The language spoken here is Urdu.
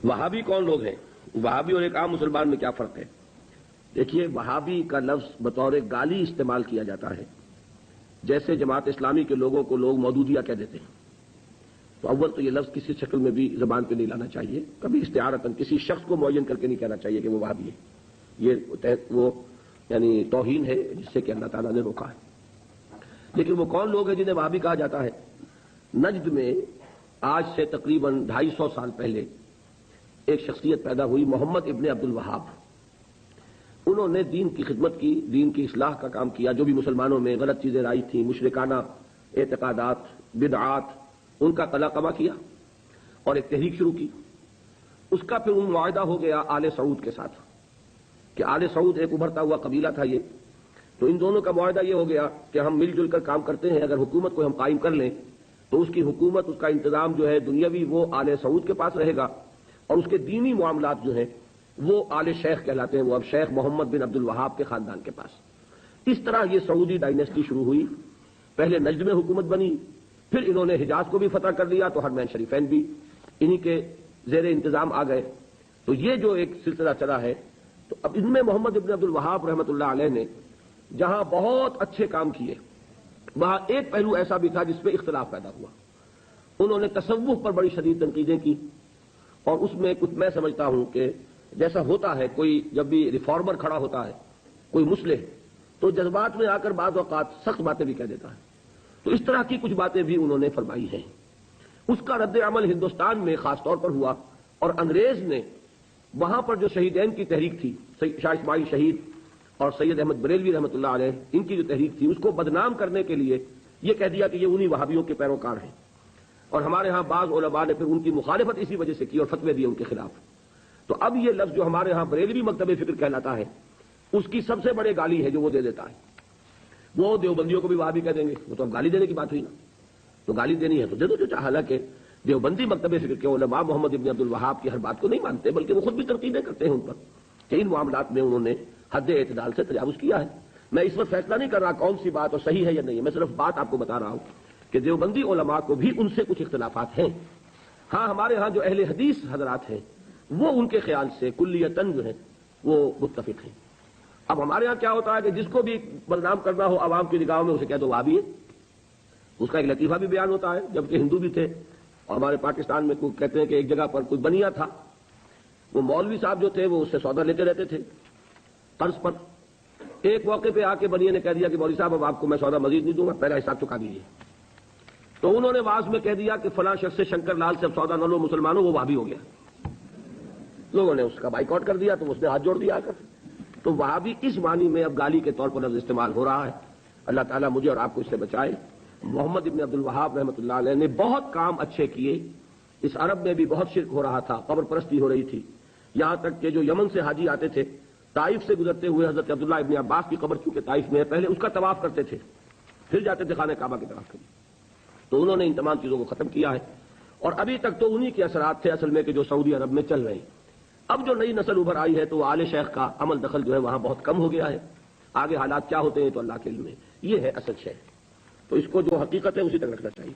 وہابی کون لوگ ہیں؟ وہابی اور ایک عام مسلمان میں کیا فرق ہے؟ دیکھیے، وہابی کا لفظ بطور گالی استعمال کیا جاتا ہے، جیسے جماعت اسلامی کے لوگوں کو لوگ مودودیہ کہہ دیتے ہیں۔ تو اول تو یہ لفظ کسی شکل میں بھی زبان پہ نہیں لانا چاہیے، کبھی استعارتاً کسی شخص کو معین کر کے نہیں کہنا چاہیے کہ وہ وہابی ہے۔ وہ یعنی توہین ہے جس سے کہ اللہ تعالیٰ نے روکا ہے۔ لیکن وہ کون لوگ ہیں جنہیں وہابی کہا جاتا ہے؟ نجد میں آج سے تقریباً 250 سال پہلے ایک شخصیت پیدا ہوئی، محمد ابن عبد الوہاب۔ انہوں نے دین کی خدمت کی، دین کی اصلاح کا کام کیا، جو بھی مسلمانوں میں غلط چیزیں رائی تھیں، مشرکانہ اعتقادات، بدعات، ان کا قلع قما کیا اور ایک تحریک شروع کی۔ اس کا پھر معاہدہ ہو گیا آل سعود کے ساتھ کہ آل سعود ایک ابھرتا ہوا قبیلہ تھا یہ، تو ان دونوں کا معاہدہ یہ ہو گیا کہ ہم مل جل کر کام کرتے ہیں، اگر حکومت کو ہم قائم کر لیں تو اس کی حکومت، اس کا انتظام جو ہے دنیاوی وہ آل سعود کے پاس رہے گا، اور اس کے دینی معاملات جو ہیں وہ آل شیخ کہلاتے ہیں، وہ اب شیخ محمد بن عبد الوہاب کے خاندان کے پاس۔ اس طرح یہ سعودی ڈائنیسٹی شروع ہوئی۔ پہلے نجد میں حکومت بنی، پھر انہوں نے حجاز کو بھی فتح کر لیا تو حرمین شریفین بھی انہی کے زیر انتظام آ گئے۔ تو یہ جو ایک سلسلہ چلا ہے، تو اب ان میں محمد ابن عبد الوہاب رحمۃ اللہ علیہ نے جہاں بہت اچھے کام کیے، وہاں ایک پہلو ایسا بھی تھا جس پہ اختلاف پیدا ہوا۔ انہوں نے تصوف پر بڑی شدید تنقیدیں کی، اور اس میں کچھ میں سمجھتا ہوں کہ جیسا ہوتا ہے، کوئی جب بھی ریفارمر کھڑا ہوتا ہے، کوئی مصلح، تو جذبات میں آ کر بعض اوقات سخت باتیں بھی کہہ دیتا ہے۔ تو اس طرح کی کچھ باتیں بھی انہوں نے فرمائی ہیں۔ اس کا رد عمل ہندوستان میں خاص طور پر ہوا، اور انگریز نے وہاں پر جو شہیدین کی تحریک تھی، شاہ اسماعیل شہید اور سید احمد بریلوی رحمۃ اللہ علیہ، ان کی جو تحریک تھی، اس کو بدنام کرنے کے لیے یہ کہہ دیا کہ یہ انہی وہابیوں کے پیروکار ہیں، اور ہمارے ہاں بعض علماء نے پھر ان کی مخالفت اسی وجہ سے کی اور فتوے دیے ان کے خلاف۔ تو اب یہ لفظ جو ہمارے ہاں بریلوی مکتب فکر کہلاتا ہے، اس کی سب سے بڑے گالی ہے جو وہ دے دیتا ہے۔ وہ دیوبندیوں کو بھی وہابی کہہ دیں گے، وہ تو اب گالی دینے کی بات ہوئی نا، تو گالی دینی ہے تو دے دو جو چاہے۔ حالانکہ دیوبندی مکتب فکر کے علماء محمد ابن عبد الوہاب کی ہر بات کو نہیں مانتے، بلکہ وہ خود بھی تنقیدیں کرتے ہیں ان پر کہ ان معاملات میں انہوں نے حد اعتدال سے تجاوز کیا ہے۔ میں اس وقت فیصلہ نہیں کر رہا کون سی بات اور صحیح ہے یا نہیں ہے، میں صرف بات آپ کو بتا رہا ہوں کہ دیوبندی علماء کو بھی ان سے کچھ اختلافات ہیں۔ ہاں، ہمارے ہاں جو اہل حدیث حضرات ہیں وہ ان کے خیال سے کلیتاً جو ہے وہ متفق ہیں۔ اب ہمارے ہاں کیا ہوتا ہے کہ جس کو بھی بدنام کرنا ہو عوام کی نگاہوں میں، اسے کہہ دو وہابی ہے، اس کا ایک لطیفہ بھی بیان ہوتا ہے۔ جبکہ ہندو بھی تھے، اور ہمارے پاکستان میں کہتے ہیں کہ ایک جگہ پر کوئی بنیا تھا، وہ مولوی صاحب جو تھے وہ اس سے سودا لیتے رہتے تھے قرض پر۔ ایک موقع پہ آ کے بنیا نے کہہ دیا کہ مولوی صاحب اب آپ کو میں سودا مزید نہیں دوں گا، پہلا حساب چکا دیجیے۔ تو انہوں نے واز میں کہہ دیا کہ فلاں شخص سے شنکر لال سے اب سودا نہ لو مسلمانوں، وہ وہابی ہو گیا۔ لوگوں نے اس کا بائیکاٹ کر دیا، تو اس نے ہاتھ جوڑ دیا آ کر۔ تو وہابی اس معنی میں اب گالی کے طور پر لفظ استعمال ہو رہا ہے۔ اللہ تعالیٰ مجھے اور آپ کو اس سے بچائے۔ محمد ابن عبد الوہاب رحمۃ اللہ علیہ نے بہت کام اچھے کیے۔ اس عرب میں بھی بہت شرک ہو رہا تھا، قبر پرستی ہو رہی تھی، یہاں تک کہ جو یمن سے حاجی آتے تھے، طائف سے گزرتے ہوئے حضرت عبداللہ ابن عباس کی قبر چونکہ طائف میں ہے، پہلے اس کا طواف کرتے تھے، پھر جاتے تھے خانہ کعبہ کی طرف۔ تو انہوں نے ان تمام چیزوں کو ختم کیا ہے، اور ابھی تک تو انہی کے اثرات تھے اصل میں کہ جو سعودی عرب میں چل رہے ہیں۔ اب جو نئی نسل ابھر آئی ہے تو آل شیخ کا عمل دخل جو ہے وہاں بہت کم ہو گیا ہے۔ آگے حالات کیا ہوتے ہیں تو اللہ کے علم ہے۔ یہ ہے اصل شے، تو اس کو جو حقیقت ہے اسی تک رکھنا چاہیے۔